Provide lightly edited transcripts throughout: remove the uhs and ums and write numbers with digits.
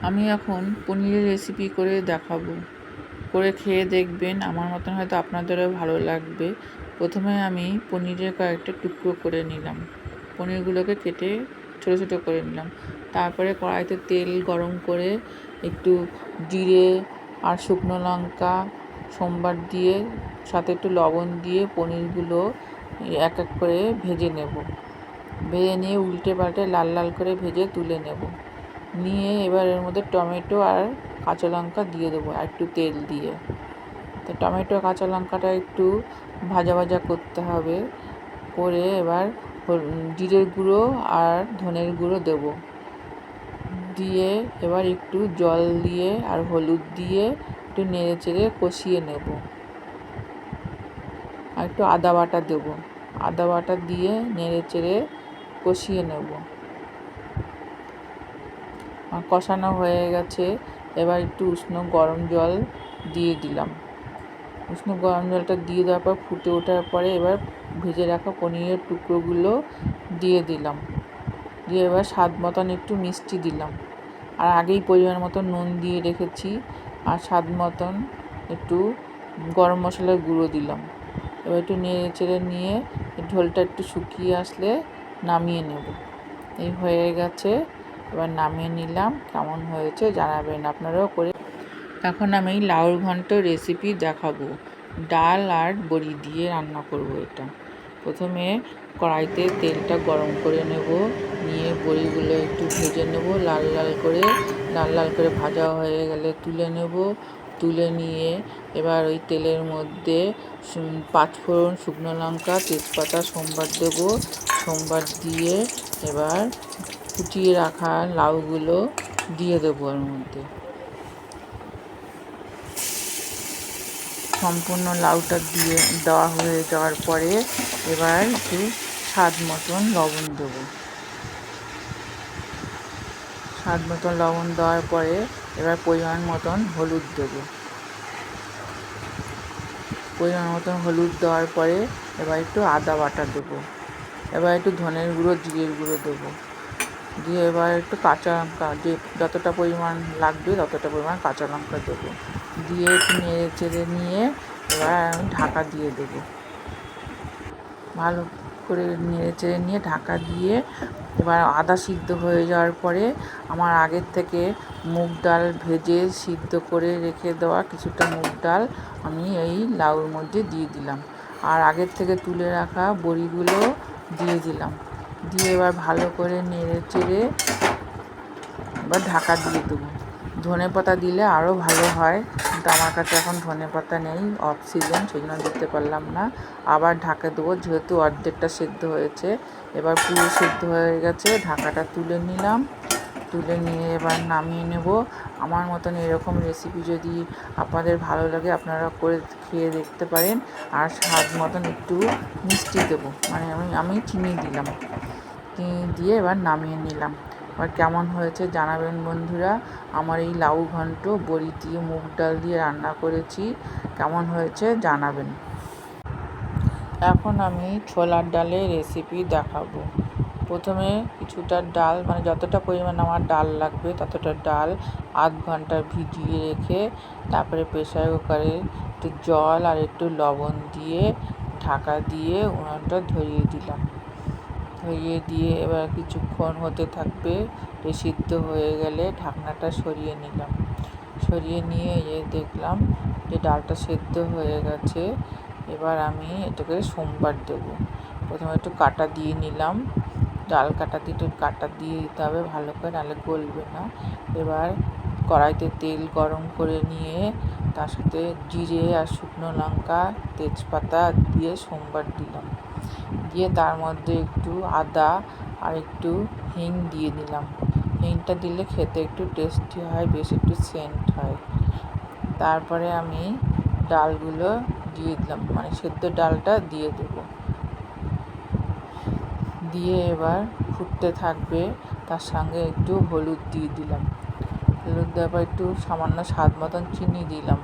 আমি এখন পনিরের রেসিপি করে দেখাবো, করে খেয়ে দেখবেন। আমার মতন হয়তো আপনাদেরও ভালো লাগবে। প্রথমে আমি পনিরের কয়েকটা টুকরো করে নিলাম, পনিরগুলোকে কেটে ছোটো ছোটো করে নিলাম। তারপরে কড়াইতে তেল গরম করে একটু জিরে আর শুকনো লঙ্কা সোমবার দিয়ে সাথে একটু লবণ দিয়ে পনিরগুলো এক এক করে ভেজে নেব। ভেজে নিয়ে উল্টে পাল্টে লাল লাল করে ভেজে তুলে নেব। নিয়ে এবার এর মধ্যে টমেটো আর কাঁচা লঙ্কা দিয়ে দেবো আর একটু তেল দিয়ে। তো টমেটো কাঁচা লঙ্কাটা একটু ভাজা ভাজা করতে হবে। করে এবার জিরের গুঁড়ো আর ধনের গুঁড়ো দেবো। দিয়ে এবার একটু জল দিয়ে আর হলুদ দিয়ে একটু নেড়ে চেড়ে কষিয়ে নেব। আর একটু আদা বাটা দেবো। আদা বাটা দিয়ে নেড়ে চেড়ে কষিয়ে নেব। কষানো হয়ে গেছে। এবার একটু উষ্ণ গরম জল দিয়ে দিলাম। উষ্ণ গরম জলটা দিয়ে দেওয়ার পর ফুটে ওঠার পরে এবার ভেজে রাখা পনিরের টুকরোগুলো দিয়ে দিলাম। দিয়ে এবার স্বাদ মতন একটু মিষ্টি দিলাম। আর আগেই পরিমাণ মতন নুন দিয়ে রেখেছি। আর স্বাদ মতন একটু গরম মশলার গুঁড়ো দিলাম। এবার একটু নেড়ে চেড়ে নিয়ে ঝোলটা একটু শুকিয়ে আসলে নামিয়ে নেব। এই হয়ে গেছে, এবার নামিয়ে নিলাম। কেমন হয়েছে জানাবেন আপনারাও করে। এখন আমি লাউর ঘন্ট রেসিপি দেখাবো। ডাল আর বড়ি দিয়ে রান্না করব এটা। প্রথমে কড়াইতে তেলটা গরম করে নেব। নিয়ে বড়িগুলো একটু ভেজে নেব লাল লাল করে। লাল লাল করে ভাজা হয়ে গেলে তুলে নেব। তুলে নিয়ে এবার ওই তেলের মধ্যে পাঁচফোড়ন, শুকনো লঙ্কা, তেজপাতা সোমবার দেব। সোমবার দিয়ে এবার কুচিয়ে রাখা লাউগুলো দিয়ে দেবো এর মধ্যে। সম্পূর্ণ লাউটা দিয়ে দেওয়া হয়ে যাওয়ার পরে এবার একটু স্বাদ মতন লবণ দেবো। স্বাদ মতন লবণ দেওয়ার পরে এবার পরিমাণ মতন হলুদ দেবো। পরিমাণ মতন হলুদ দেওয়ার পরে এবার একটু আদা বাটা দেবো। এবার একটু ধনের গুঁড়ো, জিরের গুঁড়ো দেবো। দিয়ে এবার একটু কাঁচা লঙ্কা, যে যতটা পরিমাণ লাগবে ততটা পরিমাণ কাঁচা লঙ্কা দেবো। দিয়ে একটু নেড়ে চেড়ে নিয়ে এবার আমি ঢাকা দিয়ে দেবো। ভালো করে নেড়ে চেড়ে নিয়ে ঢাকা দিয়ে এবার আদা সিদ্ধ হয়ে যাওয়ার পরে আমার আগের থেকে মুগ ডাল ভেজে সিদ্ধ করে রেখে দেওয়া কিছুটা মুগ ডাল আমি এই লাউর মধ্যে দিয়ে দিলাম। আর আগের থেকে তুলে রাখা বড়িগুলো দিয়ে দিলাম। দিয়ে এবার ভালো করে নেড়ে চেড়ে এবার ঢাকা দিয়ে দেবো। ধনেপাতা দিলে আরও ভালো হয়, কিন্তু আমার কাছে এখন ধনেপাতা নেই, অফ সিজন, সেই জন্য দিতে পারলাম না। আবার ঢাকা দেবো, যেহেতু অর্ধেকটা সেদ্ধ হয়েছে। এবার পুরো সেদ্ধ হয়ে গেছে, ঢাকাটা তুলে নিলাম। তুলে নিয়ে এবার নামিয়ে নেব। আমার মতন এরকম রেসিপি যদি আপনাদের ভালো লাগে আপনারা করে খেয়ে দেখতে পারেন। আর স্বাদ মতন একটু মিষ্টি দেবো, মানে আমি চিনি দিলাম। চিনি দিয়ে এবার নামিয়ে নিলাম। আর কেমন হয়েছে জানাবেন বন্ধুরা। আমার এই লাউ ঘন্ট বড়ি দিয়ে মুগ ডাল দিয়ে রান্না করেছি, কেমন হয়েছে জানাবেন। এখন আমি ছোলার ডালের রেসিপি দেখাবো। প্রথমে কিছুটা ডাল, মানে যতটা পরিমাণ আমার ডাল লাগবে ততটা ডাল আধ ঘন্টা ভিজিয়ে রেখে তারপরে প্রেসার কুকারে একটু জল আর একটু লবণ দিয়ে ঢাকা দিয়ে উনুনটা ধরিয়ে দিলাম। ধরিয়ে দিয়ে এবার কিছুক্ষণ হতে থাকবে। সিদ্ধ হয়ে গেলে ঢাকনাটা সরিয়ে নিলাম। সরিয়ে নিয়ে দেখলাম যে ডালটা সেদ্ধ হয়ে গেছে। এবার আমি এটাকে সোমবার দেবো। প্রথমে একটু কাটা দিয়ে নিলাম। ডাল কাটা দিয়ে একটু কাটা দিয়ে দিতে হবে ভালো করে, নাহলে গলবে না। এবার কড়াইতে তেল গরম করে নিয়ে তার সাথে জিরে আর শুকনো লঙ্কা, তেজপাতা দিয়ে সোমবার দিলাম। দিয়ে তার মধ্যে একটু আদা আর একটু হিং দিয়ে দিলাম। হিংটা দিলে খেতে একটু টেস্টি হয়, বেশ একটু সেন্ট হয়। তারপরে আমি ডালগুলো দিয়ে দিলাম, মানে সেদ্ধ ডালটা দিয়ে দেবো। দিয়ে এবার ফুটতে থাকবে। তার সঙ্গে একটু হলুদ দিয়ে দিলাম। হলুদ দেওয়ার পর একটু সামান্য স্বাদ মতন চিনি দিলাম।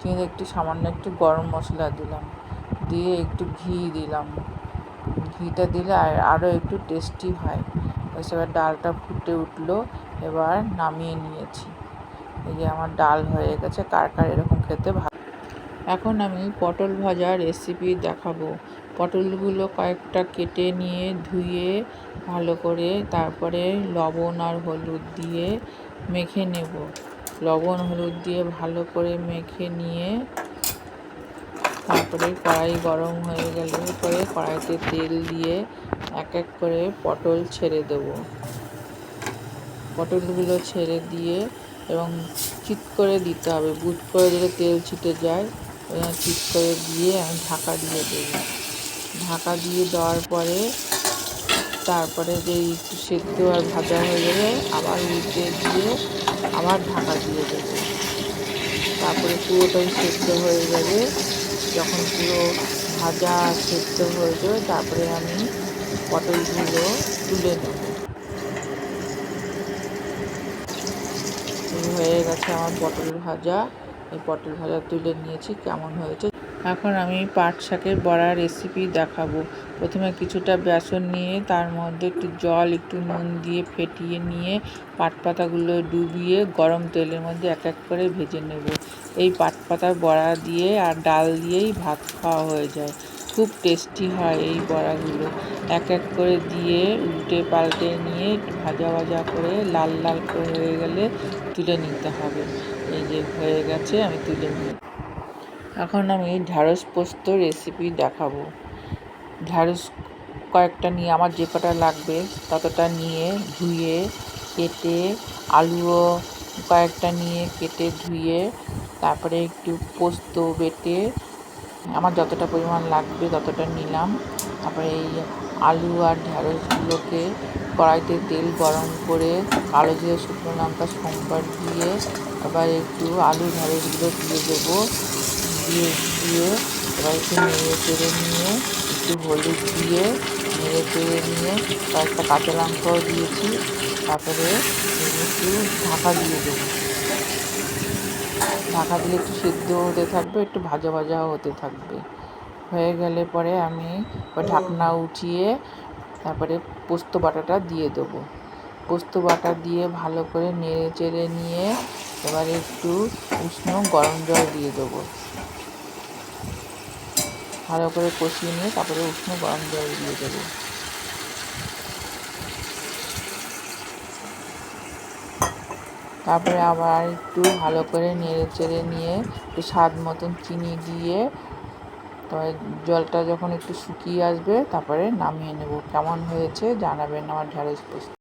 চিনি একটু সামান্য একটু গরম মশলা দিলাম। দিয়ে একটু ঘি দিলাম। ঘিটা দিলে আরও একটু টেস্টি হয়। এবার ডালটা ফুটে উঠলো। এবার নামিয়ে নিয়েছি। এই যে আমার ডাল হয়ে গেছে। কার কার এরকম খেতে ভালো। এখন আমি পটল ভাজা রেসিপি দেখাবো। পটলগুলো কয়েকটা কেটে নিয়ে ধুয়ে ভালো করে তারপরে লবণ আর হলুদ দিয়ে মেখে নেব। লবণ হলুদ দিয়ে ভালো করে মেখে নিয়ে তারপরে কড়াই গরম হয়ে গেলে পরে কড়াইতে তেল দিয়ে এক এক করে পটল ছেড়ে দেবো। পটলগুলো ছেড়ে দিয়ে এবং চিট করে দিতে হবে, বুট করে দিলে তেল ছিটে যায়। চিট করে দিয়ে আমি ঢাকা দিয়ে দেবো। ঢাকা দিয়ে দেওয়ার পরে তারপরে যে একটু সেদ্ধ আর ভাজা হয়ে যাবে আবার উল্টে দিয়ে আবার ঢাকা দিয়ে দেবো। তারপরে পুরোটাই সেদ্ধ হয়ে যাবে। যখন পুরো ভাজা সেদ্ধ হয়ে যাবে তারপরে আমি পটলগুলো তুলে নেব। হয়ে গেছে আমার পটল ভাজা। এই পটল ভাজা তুলে নিয়েছি। কেমন হয়েছে। এখন আমি পাট শাকের বড়া রেসিপি দেখাবো। প্রথমে কিছুটা বেসন নিয়ে তার মধ্যে একটু জল একটু নুন দিয়ে ফেটিয়ে নিয়ে পাট পাতাগুলো ডুবিয়ে গরম তেলের মধ্যে এক এক করে ভেজে নেব। এই পাট পাতার বড়া দিয়ে আর ডাল দিয়েই ভাত খাওয়া হয়ে যায়। খুব টেস্টি হয় এই বড়াগুলো। এক এক করে দিয়ে উল্টে পাল্টে নিয়ে একটু ভাজা ভাজা করে লাল লাল করে হয়ে গেলে তুলে নিতে হবে। এই যে হয়ে গেছে, আমি তুলে নিই। এখন আমি ঢ্যাঁড়স পোস্ত রেসিপি দেখাবো। ঢ্যাঁড়স কয়েকটা নিয়ে আমার যে কটা লাগবে ততটা নিয়ে ধুয়ে কেটে, আলুও কয়েকটা নিয়ে কেটে ধুয়ে তারপরে একটু পোস্ত বেটে আমার যতটা পরিমাণ লাগবে ততটা নিলাম। তারপরে এই আলু আর ঢ্যাঁড়সগুলোকে কড়াইতে তেল গরম করে কালো জিরে শুকনো লঙ্কা সম্বার দিয়ে আবার একটু আলু ঢ্যাঁড়সগুলো দিয়ে দেবো। দিয়ে এবার একটু নেড়ে চেড়ে নিয়ে একটু হলুদ দিয়ে নেড়ে চেড়ে নিয়ে কয়েকটা কাঁচা লঙ্কাও দিয়েছি। তারপরে একটু ঢাকা দিয়ে দেবো। ঢাকা দিলে একটু সিদ্ধ হতে থাকবে, একটু ভাজা ভাজাও হতে থাকবে। হয়ে গেলে পরে আমি ঢাকনা উঠিয়ে তারপরে পোস্ত বাটাটা দিয়ে দেবো। পোস্ত বাটা দিয়ে ভালো করে নেড়ে চেড়ে নিয়ে এবারে একটু উষ্ণ গরম জল দিয়ে দেবো। ভালো করে কষিয়ে নিয়ে তারপরে উষ্ণ গরম জল দিয়ে দেবো। তারপরে আবার একটু ভালো করে নেড়ে চেড়ে নিয়ে একটু স্বাদ মতন চিনি দিয়ে তবে জলটা যখন একটু শুকিয়ে আসবে তারপরে নামিয়ে নেব। কেমন হয়েছে জানাবেন আমার ঢ্যাঁড়স পোস্ত।